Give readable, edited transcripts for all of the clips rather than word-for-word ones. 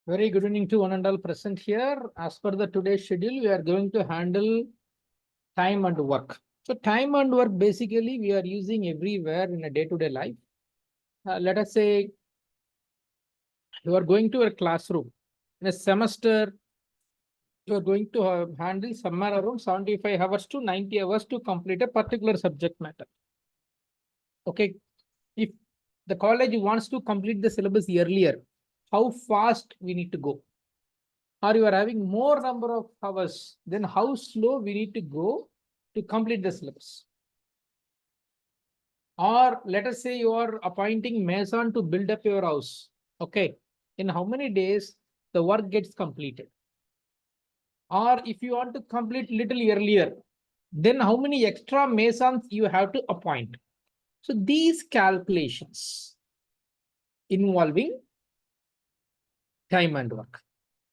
Very good evening to one and all present here. As per the today's schedule, we are going to handle time and work. So time and work basically we are using everywhere in a day-to-day life. Let us say you are going to a classroom. In a semester, you are going to handle somewhere around 75 hours to 90 hours to complete a particular subject matter. Okay. If the college wants to complete the syllabus earlier, how fast we need to go? Or you are having more number of hours, then how slow we need to go to complete the syllabus. Or let us say you are appointing mason to build up your house. Okay. In how many days the work gets completed? Or if you want to complete little earlier, then how many extra masons you have to appoint? So these calculations involving time and work.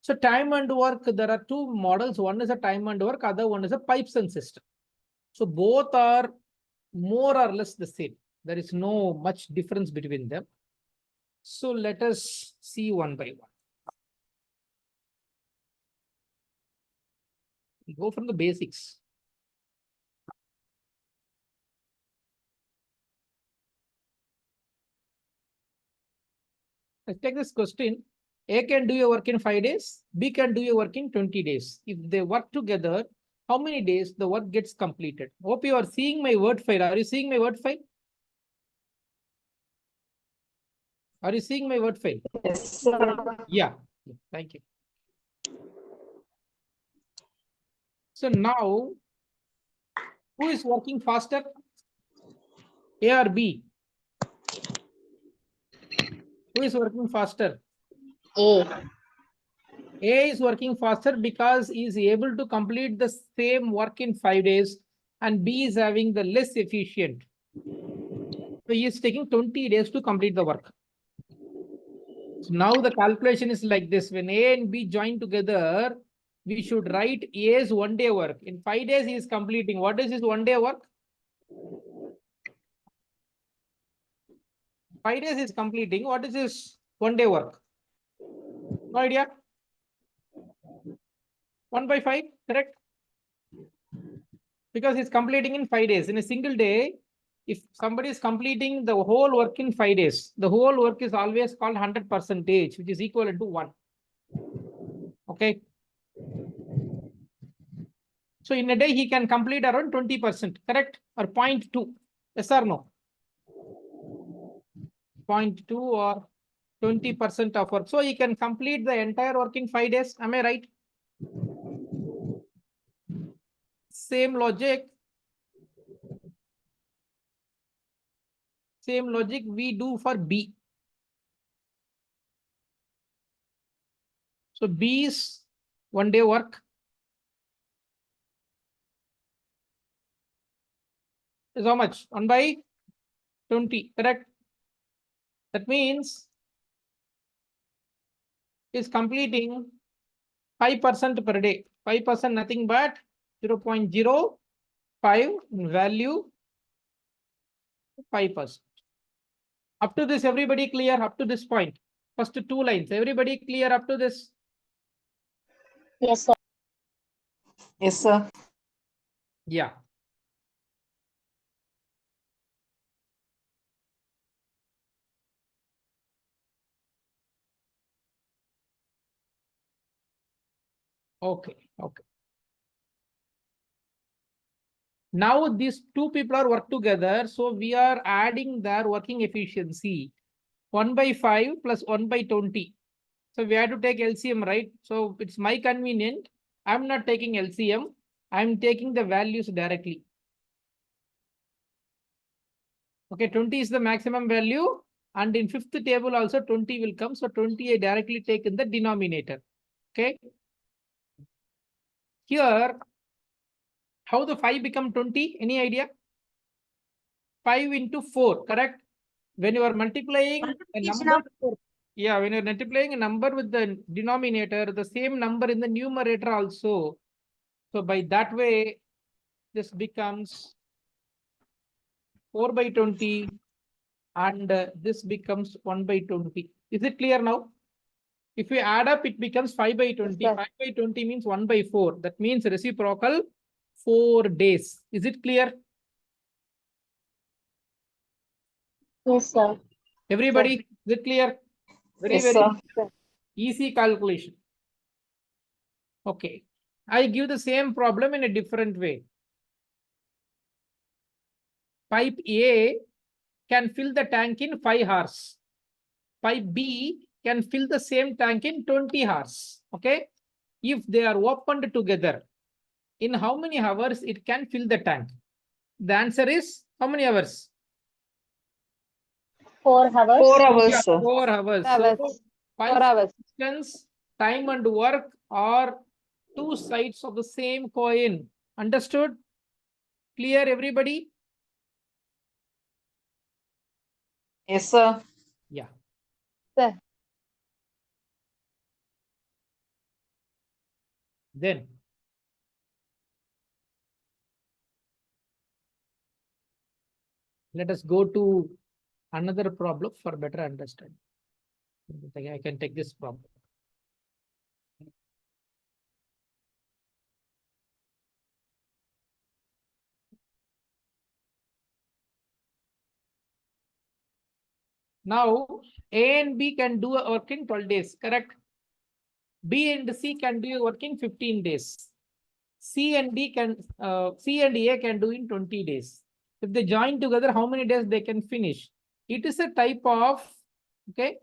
So time and work, there are two models. One is a time and work, other one is a pipes and system. So both are more or less the same. There is no much difference between them. So let us see one by one. We go from the basics. Let's take this question. A can do your work in 5 days. B can do your work in 20 days. If they work together, how many days the work gets completed? Hope you are seeing my word file. Are you seeing my word file? Are you seeing my word file? Yes, sir. Yeah. Thank you. So now, who is working faster? A or B? Who is working faster? A. A is working faster because he is able to complete the same work in 5 days, and B is having the less efficient. So he is taking 20 days to complete the work. So now the calculation is like this. When A and B join together, we should write A's 1 day work. In 5 days, he is completing. What is his 1 day work? 5 days is completing. What is his 1 day work? No idea? 1 by 5, correct? Because he's completing in 5 days. In a single day, if somebody is completing the whole work in 5 days, the whole work is always called 100%, which is equal to 1. Okay. So in a day, he can complete around 20%, correct? Or 0.2. Yes or no? 0.2 or 20% of work. So he can complete the entire work in 5 days. Am I right? Same logic. Same logic we do for B. So B is 1 day work. Is how much? 1 by 20, correct? That means is completing 5% per day. 5% nothing but 0.05 value 5%. Up to this, everybody clear up to this point. First 2 lines. Everybody clear up to this? Yes, sir. Yes, sir. Yeah. Okay. Okay. Now these two people are work together. So we are adding their working efficiency. 1 by 5 plus 1 by 20. So we have to take LCM, right? So it's my convenient. I'm not taking LCM. I'm taking the values directly. Okay, 20 is the maximum value. And in fifth table also 20 will come. So 20 I directly take in the denominator. Okay. Here, how the 5 become 20? Any idea? 5 into 4, correct? When you are multiplying a number, yeah, when you're multiplying a number with the denominator, the same number in the numerator also. So by that way, this becomes 4 by 20 and this becomes 1 by 20. Is it clear now? If we add up, it becomes 5 by 20. Yes, sir. 5 by 20 means 1 by 4. That means reciprocal 4 days. Is it clear? Yes, sir. Everybody, is it clear? Very, Yes, very sir. easy calculation. Okay. I give the same problem in a different way. Pipe A can fill the tank in 5 hours. Pipe B can fill the same tank in 20 hours. Okay. If they are opened together, in how many hours it can fill the tank? The answer is how many hours? 4 hours. 4 hours, Yeah, sir. 4 hours. Hours. So 4 pipe hours. distance, time and work are two sides of the same coin. Understood? Clear, everybody? Yes, sir. Yeah. Sir. Then let us go to another problem for better understanding. I can take this problem. Now, A and B can do a work in 12 days, correct? B and C can do a work in 15 days. C and A can do in 20 days. If they join together, how many days they can finish? It is a type of, okay?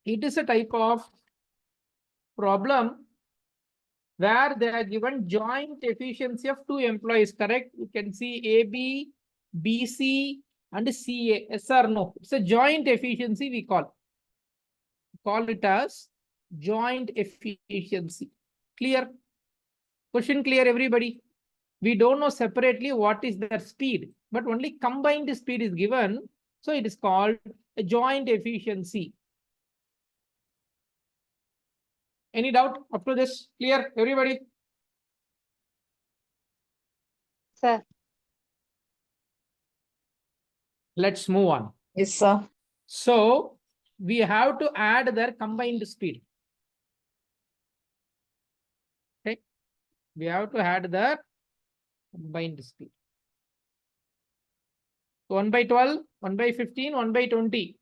It is a type of problem where they are given joint efficiency of 2 employees, correct? You can see AB, BC, and CA. Yes or no? It's a joint efficiency we call. Call it as joint efficiency. Clear? Question clear, everybody? We don't know separately what is their speed, but only combined speed is given. So it is called a joint efficiency. Any doubt up to this? Clear, everybody? Sir. Let's move on. Yes, sir. So we have to add their combined speed. Okay. We have to add the combined speed. 1 by 12, 1 by 15, 1 by 20.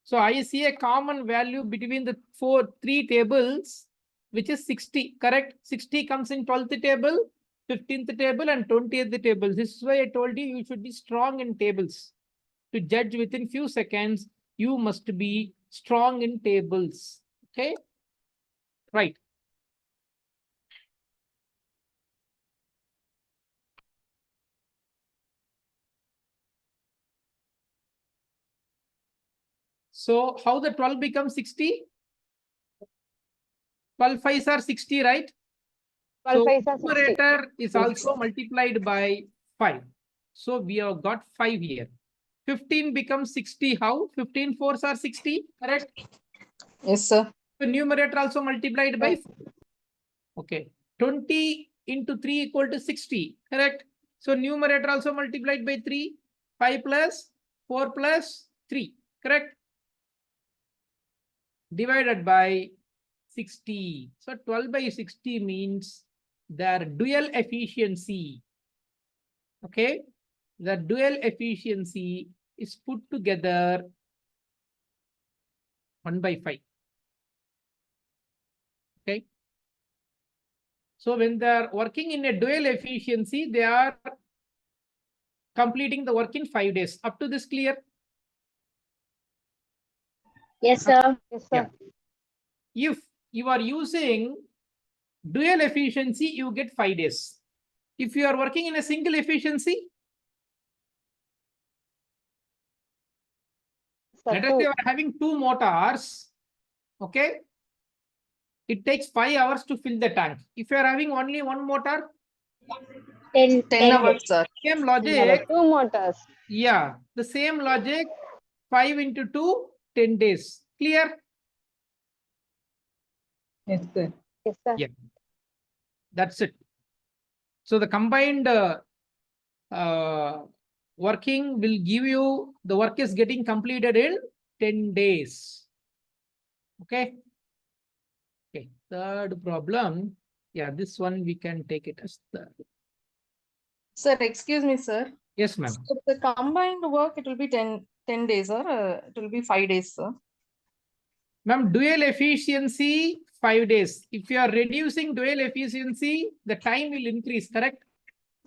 So I see a common value between the three tables, which is 60, correct? 60 comes in 12th table, 15th table, and 20th table. This is why I told you should be strong in tables. To judge within few seconds, you must be strong in tables. Okay? Right. So how the 12 becomes 60? 12 5s are 60, right? 12 So 5s are 60. numerator is also multiplied by 5. So we have got 5 here. 15 becomes 60. How? 15 4s are 60, correct? Yes, sir. So numerator also multiplied by 4. Okay. 20 into 3 equal to 60, correct? So numerator also multiplied by 3. 5 plus 4 plus 3, correct? Divided by 60. So 12 by 60 means their dual efficiency. Okay. The dual efficiency is put together 1 by 5. Okay. So when they're working in a dual efficiency, they are completing the work in 5 days. Up to this clear? Yes, sir. Yes, Yeah. sir. If you are using dual efficiency, you get 5 days. If you are working in a single efficiency, Sir, let us say you are having 2 motors. Okay. It takes 5 hours to fill the tank. If you are having only 1 motor, 10 10 hours, sir. same 10 logic. 2 motors. Yeah, the same logic. 5 into 2, 10 days. Clear? Yes, sir. Yes, sir. Yeah. That's it. So the combined working will give you the work is getting completed in 10 days. Okay. Okay. Third problem. Yeah, this one we can take it as third. Sir, excuse me, sir. Yes, ma'am. So the combined work, it will be 10 days, or it will be 5 days, sir. Ma'am, dual efficiency 5 days. If you are reducing dual efficiency, the time will increase, correct?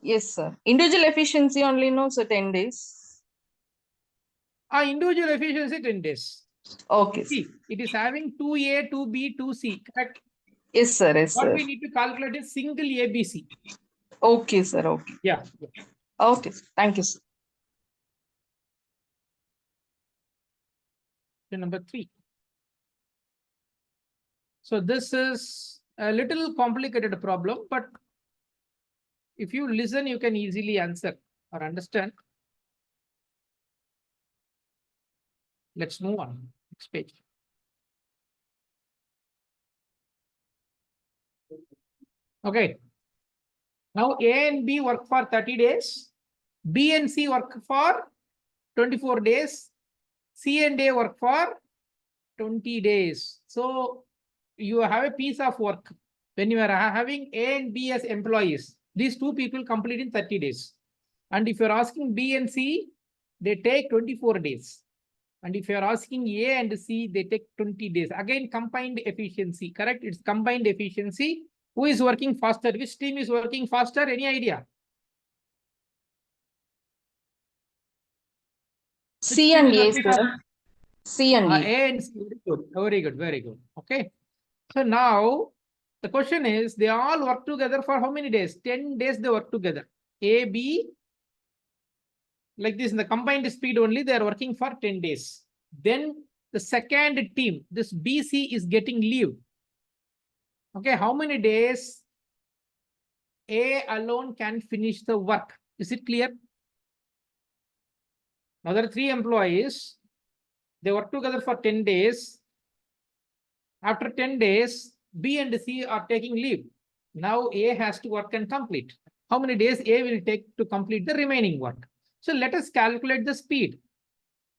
Yes, sir. Individual efficiency only, no, so 10 days. Individual efficiency 10 days. Okay, sir. See, it is having 2A, 2B, 2C, correct? Yes, sir. Yes, What sir. we need to calculate is single ABC. Okay, sir. Okay. Yeah. Okay, sir. Thank you, sir. Question number 3. So this is a little complicated problem, but if you listen, you can easily answer or understand. Let's move on. Next page. Okay. Now A and B work for 30 days. B and C work for 24 days. C and A work for 20 days. So you have a piece of work. When you are having A and B as employees, these two people complete in 30 days. And if you're asking B and C, they take 24 days. And if you're asking A and C, they take 20 days. Again, combined efficiency, correct? It's combined efficiency. Who is working faster? Which team is working faster? Any idea? C and A, sir. C and A A. and C. Very good. Very good. Very good. Okay. So now the question is, they all work together for how many days? 10 days they work together. A, B, like this in the combined speed only, they are working for 10 days. Then the second team, this BC is getting leave. Okay, how many days A alone can finish the work? Is it clear? Now there are 3 employees. They work together for 10 days. After 10 days, B and C are taking leave. Now A has to work and complete. How many days A will take to complete the remaining work? So let us calculate the speed.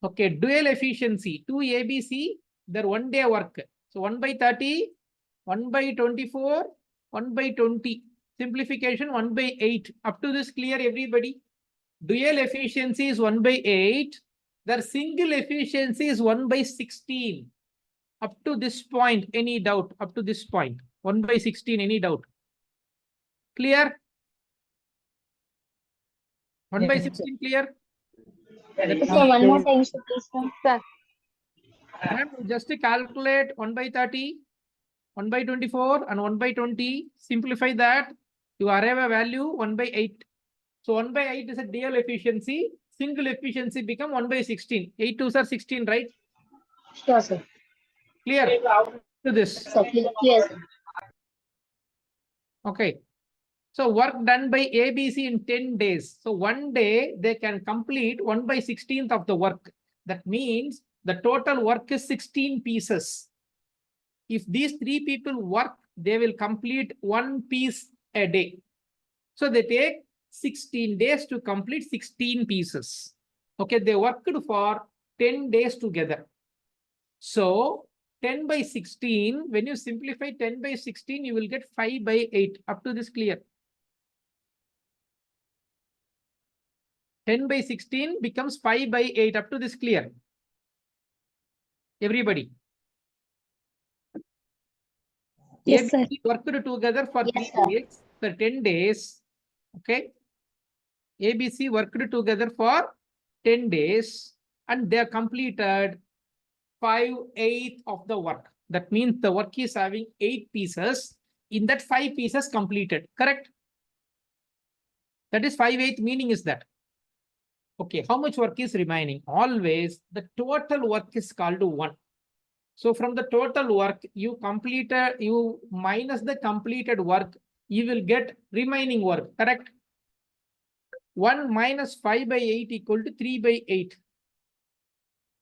Okay, dual efficiency, 2 ABC, their 1 day work. So 1 by 30, 1 by 24, 1 by 20. Simplification 1 by 8. Up to this clear, everybody? Dual efficiency is 1 by 8. Their single efficiency is 1 by 16. Up to this point, any doubt? Up to this point, 1 by 16, any doubt? Clear? 1 by 16 clear? Sir, one more time, sir, please, sir. Ma'am, just to calculate 1 by 30, 1 by 24 and 1 by 20. Simplify that. You arrive a value 1 by 8. So 1 by 8 is a dual efficiency. Single efficiency become 1 by 16. 8 2s are 16, right? Sure, sir. Clear to this? Sir, clear, sir. Okay. So work done by ABC in 10 days. So 1 day they can complete 1 by 16th of the work. That means the total work is 16 pieces. If these 3 people work, they will complete 1 piece a day. So they take 16 days to complete 16 pieces. Okay, they worked for 10 days together. So 10 by 16, when you simplify 10 by 16, you will get 5 by 8. Up to this clear? 10 by 16 becomes 5 by 8. Up to this clear? Everybody? Yes, sir. ABC worked together for Yes, 3 sir. days, for 10 days. Okay. ABC worked together for 10 days and they are completed 5/8 of the work. That means the work is having 8 pieces. In that 5 pieces completed, correct? That is 5/8 meaning is that. Okay, how much work is remaining? Always the total work is called 1. So from the total work, you minus the completed work, you will get remaining work, correct? 1 minus 5 by 8 equal to 3 by 8.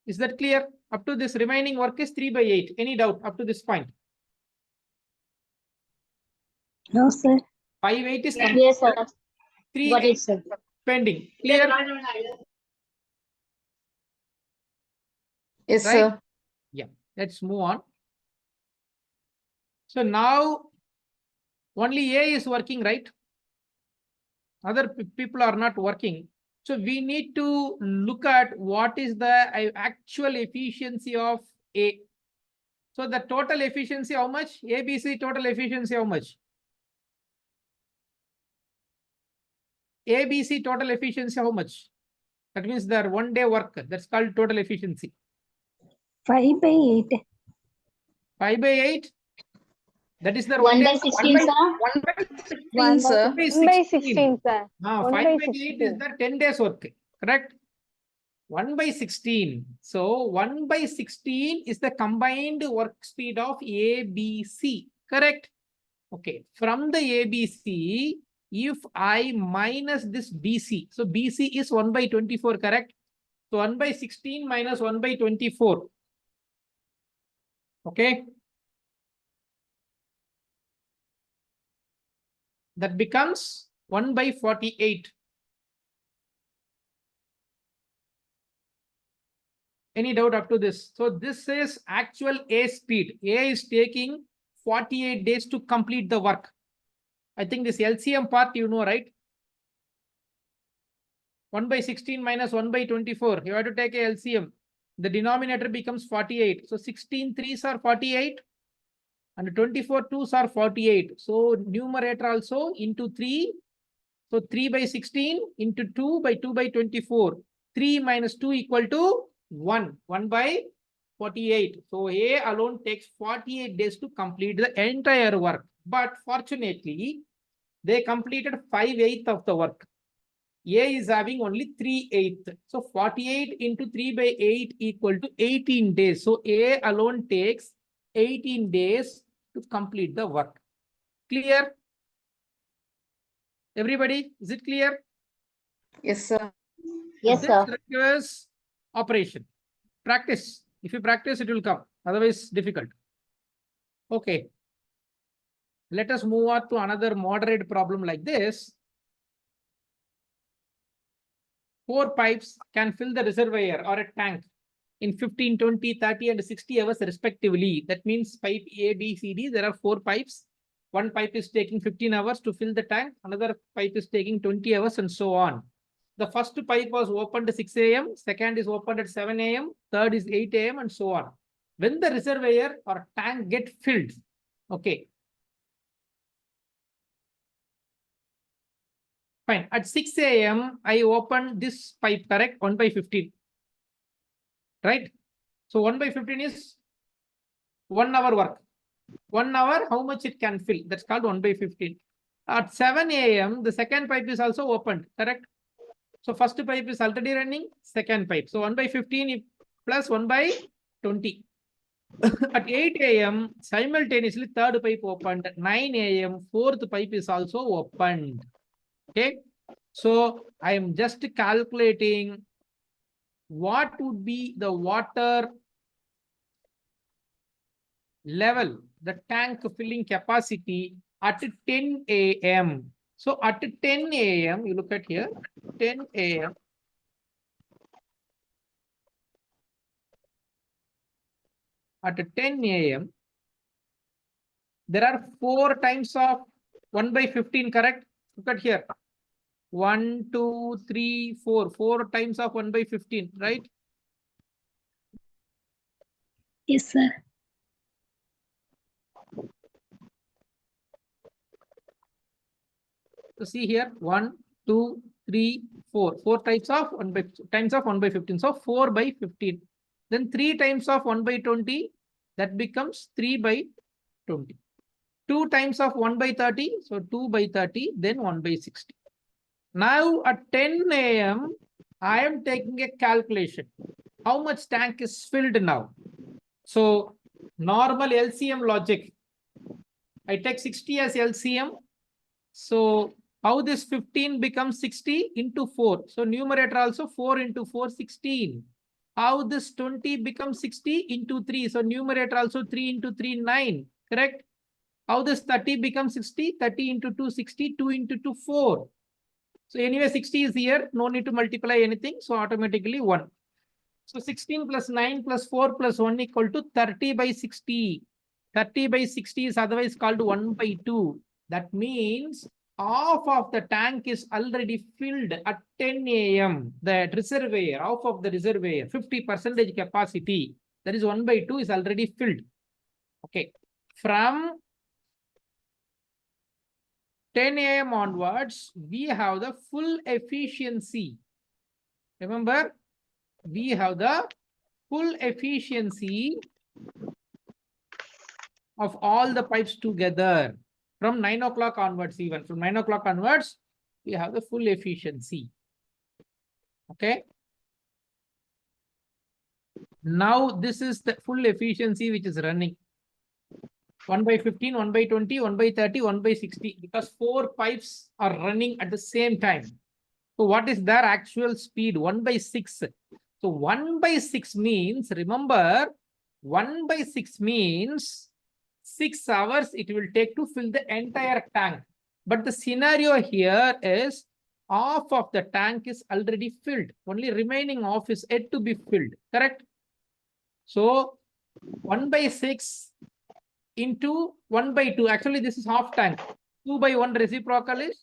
Is that clear? Up to this remaining work is 3 by 8. Any doubt up to this point? No, sir. 5/8 is Yes, sir. 3 Got it, sir. pending. Clear? Yes, Right? sir. Yeah, let's move on. So now only A is working, right? Other people are not working. So we need to look at what is the actual efficiency of A. So the total efficiency, how much? ABC total efficiency, how much? ABC total efficiency, how much? That means their 1 day work. That's called total efficiency. 5 by 8. 5 by 8. That is their 1 1 day. by 16, sir. 1 by 16, sir. 1 by 1 by 16. 16, sir. 1 5 by by 8 is 16. the 10 days work. Correct? 1 by 16. So 1 by 16 is the combined work speed of ABC. Correct? Okay. From the ABC, if I minus this BC, so BC is 1 by 24, correct? So 1 by 16 minus 1 by 24. Okay. That becomes 1 by 48. Any doubt up to this? So this is actual A speed. A is taking 48 days to complete the work. I think this LCM part you know, right? 1 by 16 minus 1 by 24. You have to take a LCM. The denominator becomes 48. So 16 3s are 48 and 24 2s are 48. So numerator also into 3. So 3 by 16 into 2 by 2 by 24. 3 minus 2 equal to 1. 1 by 48. So A alone takes 48 days to complete the entire work. But fortunately, they completed 5/8 of the work. A is having only 3/8. So 48 into 3 by 8 equal to 18 days. So A alone takes 18 days to complete the work. Clear? Everybody, is it clear? Yes, sir. Yes, This sir. requires operation. Practice. If you practice, it will come. Otherwise, difficult. Okay. Let us move on to another moderate problem like this. 4 pipes can fill the reservoir or a tank in 15, 20, 30, and 60 hours respectively. That means pipe A, B, C, D, there are 4 pipes. One pipe is taking 15 hours to fill the tank. Another pipe is taking 20 hours and so on. The first pipe was opened at 6 a.m. Second is opened at 7 a.m. Third is 8 a.m. and so on. When the reservoir or tank get filled, okay. Fine. At 6 a.m., I open this pipe, correct? 1 by 15. Right? So 1 by 15 is 1 hour work. 1 hour, how much it can fill? That's called 1 by 15. At 7 a.m., the second pipe is also opened, correct? So first pipe is already running, second pipe. So 1 by 15 plus 1 by 20. At 8 a.m., simultaneously third pipe opened. At 9 a.m., fourth pipe is also opened. Okay. So I am just calculating what would be the water level, the tank filling capacity at 10 a.m. So at 10 a.m., you look at here, 10 a.m. At 10 a.m., there are 4 times of 1 by 15, correct? Look at here. 1, 2, 3, 4. 4 times of 1 by 15, right? Yes, sir. So see here, 1, 2, 3, 4. 4 types of 1 by times of 1 by 15. So 4 by 15. Then 3 times of 1 by 20, that becomes 3 by 20. 2 times of 1 by 30, so 2 by 30, then 1 by 60. Now at 10 a.m., I am taking a calculation. How much tank is filled now? So normal LCM logic, I take 60 as LCM. So how this 15 becomes 60 into 4? So numerator also 4 into 4, 16. How this 20 becomes 60 into 3? So numerator also 3 into 3, 9. Correct? How this 30 becomes 60? 30 into 2, 60. 2 into 2, 4. So anyway, 60 is here. No need to multiply anything. So automatically 1. So 16 plus 9 plus 4 plus 1 equal to 30 by 60. 30 by 60 is otherwise called 1 by 2. That means half of the tank is already filled at 10 a.m. The reservoir, half of the reservoir, 50% capacity. That is 1 by 2 is already filled. Okay. From 10 a.m. onwards, we have the full efficiency. Remember, we have the full efficiency of all the pipes together from 9 o'clock onwards. Even from 9 o'clock onwards, we have the full efficiency. Okay. Now this is the full efficiency which is running. 1 by 15, 1 by 20, 1 by 30, 1 by 60, because 4 pipes are running at the same time. So what is their actual speed? 1 by 6. So 1 by 6 means, remember, 1 by 6 means 6 hours it will take to fill the entire tank. But the scenario here is half of the tank is already filled. Only remaining half is yet to be filled. Correct? So 1 by 6 into 1 by 2. Actually, this is half tank. 2 by 1 reciprocal is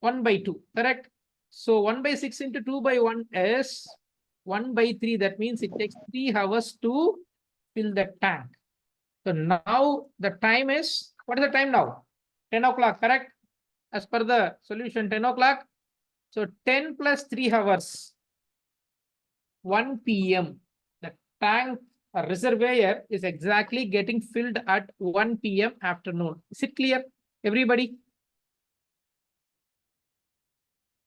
1 by 2. Correct? So 1 by 6 into 2 by 1 is 1 by 3. That means it takes 3 hours to fill the tank. So now the time is, what is the time now? 10 o'clock, correct? As per the solution, 10 o'clock. So 10 plus 3 hours, 1 p.m. The tank reservoir is exactly getting filled at 1 p.m. afternoon. Is it clear, everybody?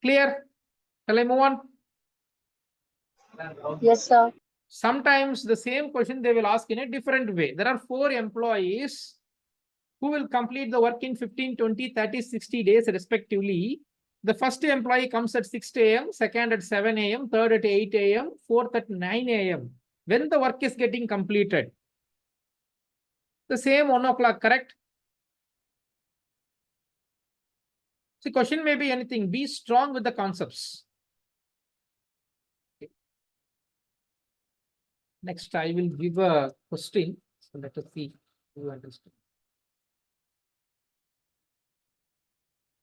Clear? Shall I move on? Yes, sir. Sometimes the same question they will ask in a different way. There are 4 employees who will complete the work in 15, 20, 30, 60 days respectively. The first employee comes at 6 a.m., second at 7 a.m., third at 8 a.m., fourth at 9 a.m. When the work is getting completed, the same 1 o'clock, correct? The question may be anything. Be strong with the concepts. Next, I will give a question. So let us see if you understand.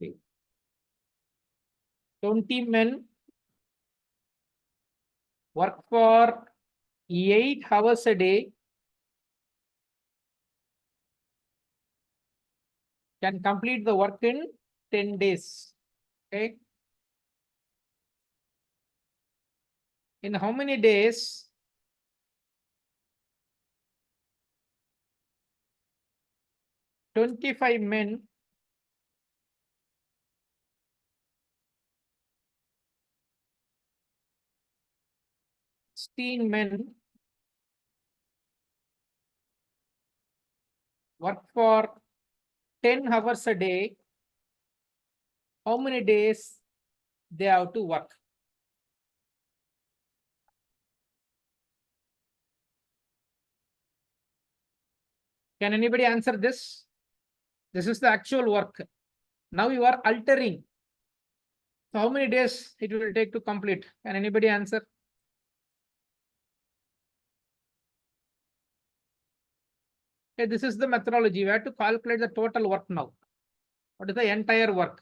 Okay. 20 men work for 8 hours a day. Can complete the work in 10 days. Okay. In how many days? "25 men work for 10 hours a day. How many days they have to work?" Can anybody answer this? This is the actual work. Now you are altering. So how many days it will take to complete? Can anybody answer? Okay, this is the methodology. We have to calculate the total work now. What is the entire work?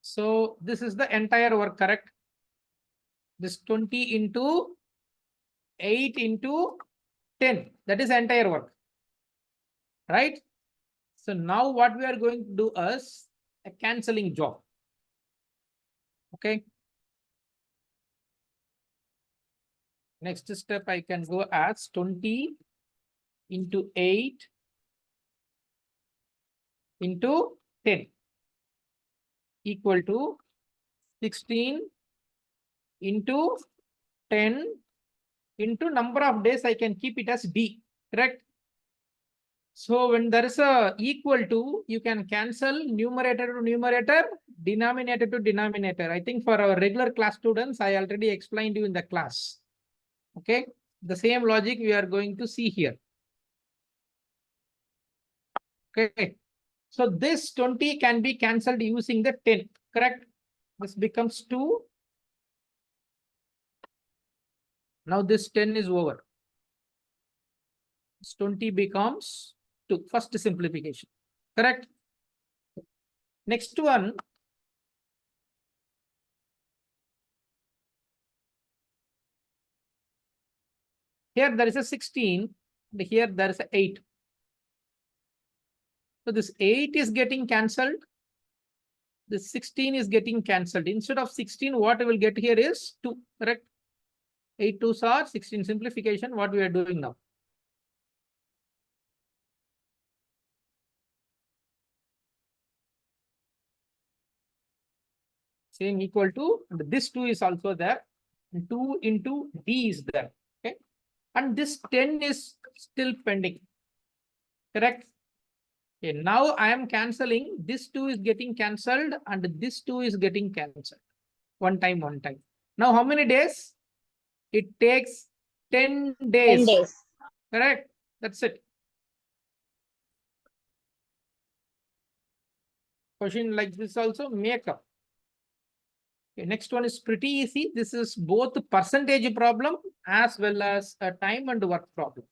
So this is the entire work, correct? This 20 into 8 into 10. That is entire work. Right? So now what we are going to do is a cancelling job. Okay. Next step I can go as 20 into 8 into 10 equal to 16 into 10 into number of days. I can keep it as D, correct? So when there is a equal to, you can cancel numerator to numerator, denominator to denominator. I think for our regular class students, I already explained you in the class. Okay. The same logic we are going to see here. Okay. So this 20 can be cancelled using the 10, correct? This becomes 2. Now this 10 is over. This 20 becomes 2. First simplification, correct? Next one. Here there is a 16, and here there is a 8. So this 8 is getting cancelled. This 16 is getting cancelled. Instead of 16, what we will get here is 2, correct? 8 2s are 16. Simplification, what we are doing now. Same equal to, and this 2 is also there. And 2 into D is there. Okay. And this 10 is still pending. Correct? Okay, now I am cancelling. This 2 is getting cancelled and this 2 is getting cancelled. One time. Now how many days? It takes 10 days. 10 days. Correct? That's it. Question like this also, make up. Okay, next one is pretty easy. This is both percentage problem as well as a time and work problem.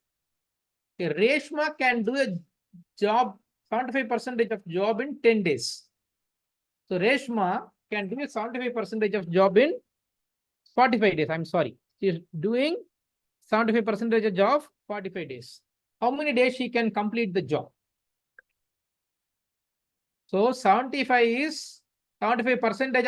Okay, Reshma can do a job, 75% of job in 10 days. So Reshma can do a 75% of job in 45 days. I'm sorry. She is doing 75% of job 45 days. How many days she can complete the job? So 75%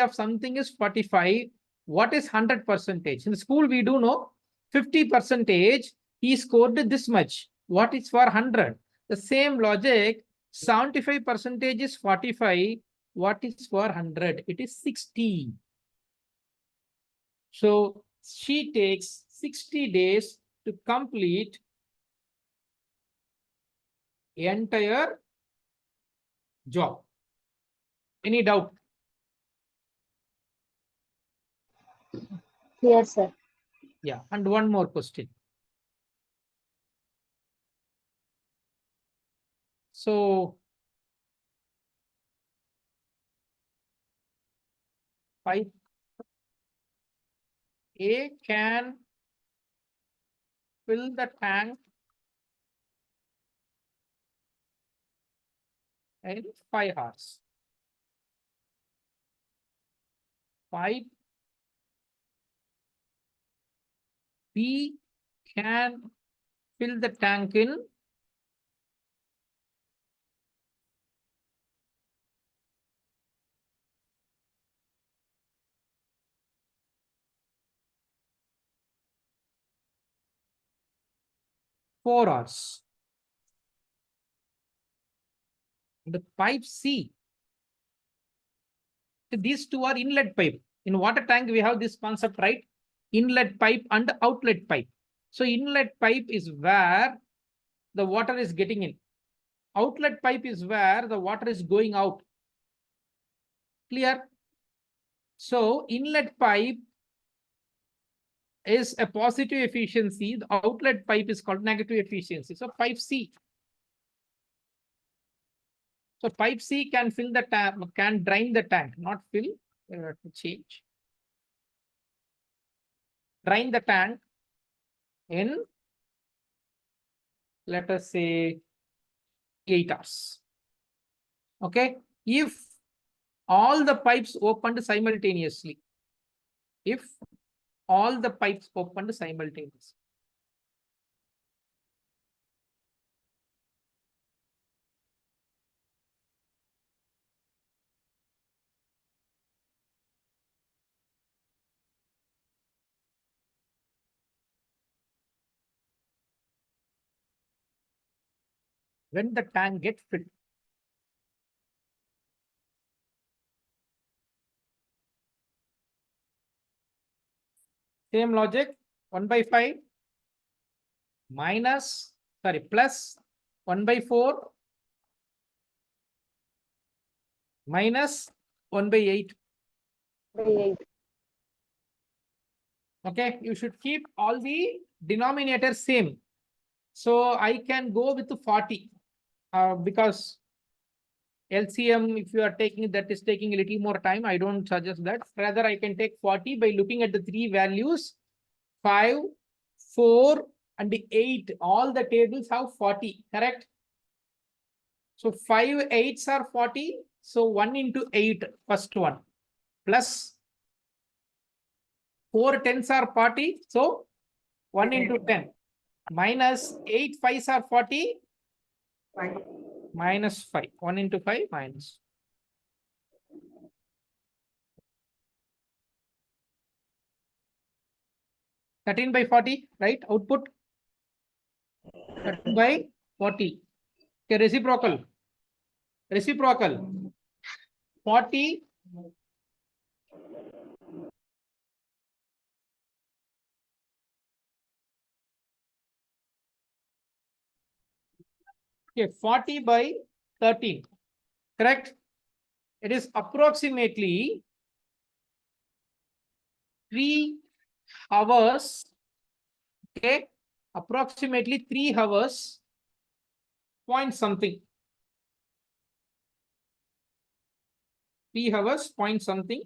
of something is 45. What is 100%? In school, we do know 50%. He scored this much. What is for 100? The same logic, 75% is 45. What is for 100? It is 60. So she takes 60 days to complete entire job. Any doubt? Yes, sir. Yeah, and one more question. So 5A can fill the tank in 5 hours. 5B can fill the tank in 4 hours. The pipe C, these two are inlet pipe. In water tank, we have this concept, right? Inlet pipe and outlet pipe. So inlet pipe is where the water is getting in. Outlet pipe is where the water is going out. Clear? So inlet pipe is a positive efficiency. The outlet pipe is called negative efficiency. So pipe C. So pipe C can fill the tank, can drain the tank, not fill. To change. Drain the tank in, let us say, 8 hours. Okay. If all the pipes opened simultaneously. If all the pipes opened simultaneously. When the tank gets filled. Same logic, 1/5 minus, sorry, plus 1/4 minus 1/8. Okay, you should keep all the denominator same. So I can go with 40 because LCM, if you are taking that is taking a little more time. I don't suggest that. Rather, I can take 40 by looking at the three values, 5, 4, and 8. All the tables have 40, correct? So 5 8s are 40. So 1 into 8, first one, plus 4 10s are 40. So 1 into 10, minus 8 5s are 40, minus 5. 1 into 5 minus. $13 by 40, right? Output 13 by 40. Okay, reciprocal. Reciprocal. 40. Okay, 40 by 13. Correct? It is approximately 3 hours. Okay, approximately 3 hours. Point something. 3 hours, point something.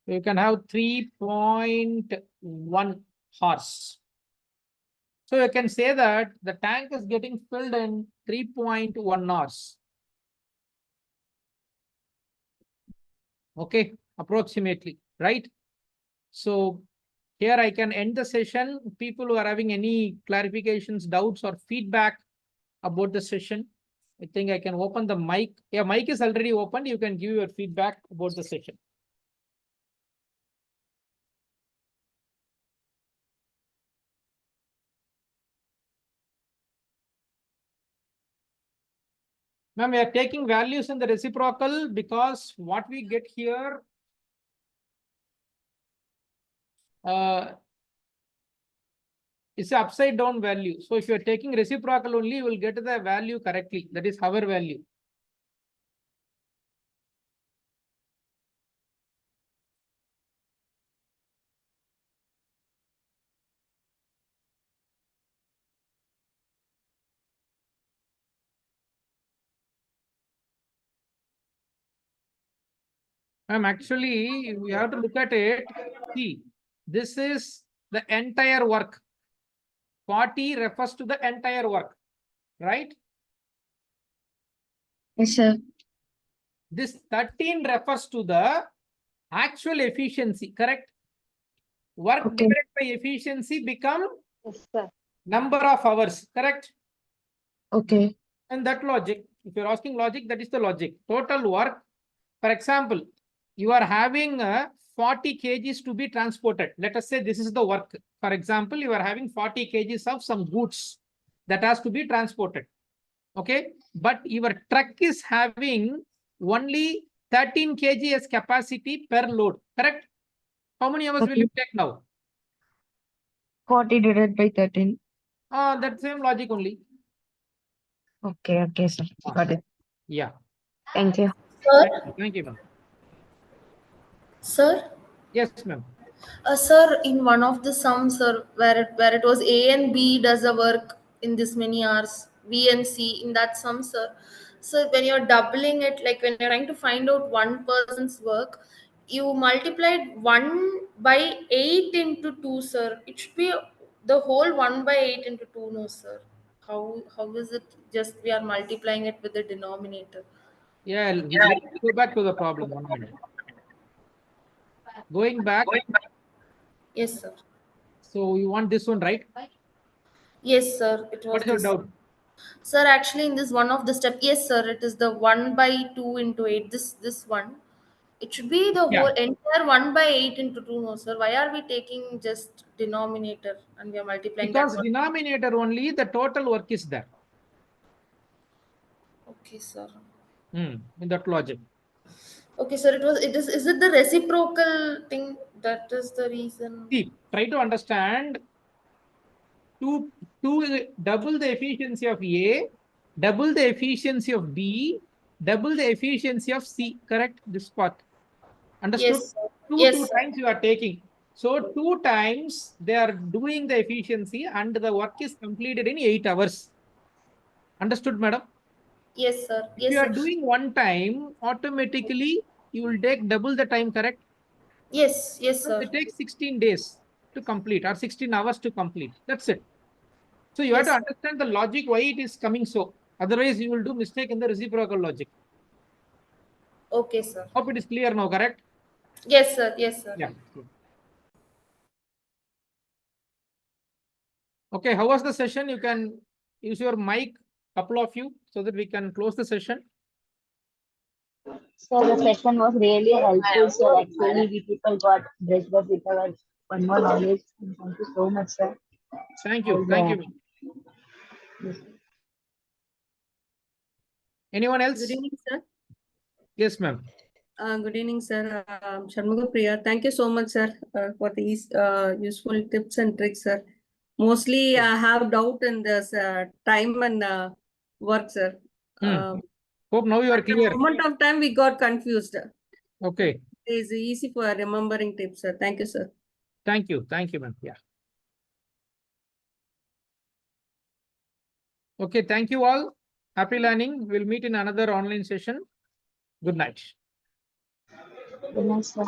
You can have 3.1 horse. So you can say that the tank is getting filled in 3.1 hours. Okay, approximately, right? So here I can end the session. People who are having any clarifications, doubts, or feedback about the session, I think I can open the mic. Yeah, mic is already opened. You can give your feedback about the session. Ma'am, we are taking values in the reciprocal because what we get here is upside down value. So if you are taking reciprocal only, you will get the value correctly. That is our value. Actually, we have to look at it. See, this is the entire work. 40 refers to the entire work, right? Yes, sir. This 13 refers to the actual efficiency, correct? Work Okay. divided by efficiency become Yes, sir. number of hours, correct? Okay. And that logic, if you're asking logic, that is the logic. Total work, for example, you are having 40 kgs to be transported. Let us say this is the work. For example, you are having 40 kgs of some goods that has to be transported. Okay, but your truck is having only 13 kg as capacity per load, correct? How many hours will Okay. you take now? 40 divided by 13. That same logic only. Okay, okay, sir. Got it. Yeah. Thank you. Thank you, ma'am. Sir, Yes, ma'am. sir, in one of the sums, sir, where it was A and B does the work in this many hours, B and C in that sum, sir. So when you're doubling it, like when you're trying to find out one person's work, you multiplied 1 by 8 into 2, sir. It should be the whole 1 by 8 into 2, no, sir. How is it just we are multiplying it with the denominator? Yeah, let's go back to the problem 1 minute. Going back. Yes, sir. So you want this one, right? Yes, sir. It was What is your this. doubt? Sir, actually, in this one of the step, yes, sir, it is the 1 by 2 into 8. This one. It should be the Yeah. whole entire 1 by 8 into 2, no, sir. Why are we taking just denominator and we are multiplying Because that one? denominator only, the total work is there. Okay, sir. In that logic. Okay, sir. Is it the reciprocal thing? That is the reason. See, try to understand double the efficiency of A, double the efficiency of B, double the efficiency of C. Correct? This part. Understood? Yes, sir. Two Yes, sir. times you are taking. So 2 times they are doing the efficiency and the work is completed in 8 hours. Understood, madam? Yes, sir. If Yes, you are sir. doing 1 time, automatically you will take double the time, correct? Yes, yes, So sir. it takes 16 days to complete or 16 hours to complete. That's it. So you have Yes, to sir. understand the logic why it is coming so. Otherwise, you will do mistake in the reciprocal logic. Okay, sir. Hope it is clear now, correct? Yes, sir. Yes, sir. Yeah. Okay, how was the session? You can use your mic, couple of you, so that we can close the session. So the session was really helpful, sir. Actually, we people got brushed up with our one more knowledge. Thank you so much, sir. Thank you. Thank you. Anyone else? Good evening, sir. Yes, ma'am. Good evening, sir. Shanmuga Priya. Thank you so much, sir, for these useful tips and tricks, sir. Mostly, I have doubt in this time and work, sir. Hope now you are At the clear. moment of time, we got confused. Okay. It is easy for remembering tips, sir. Thank you, sir. Thank you. Thank you, ma'am. Yeah. Okay. Thank you all. Happy learning. We'll meet in another online session. Good night. Good night, sir.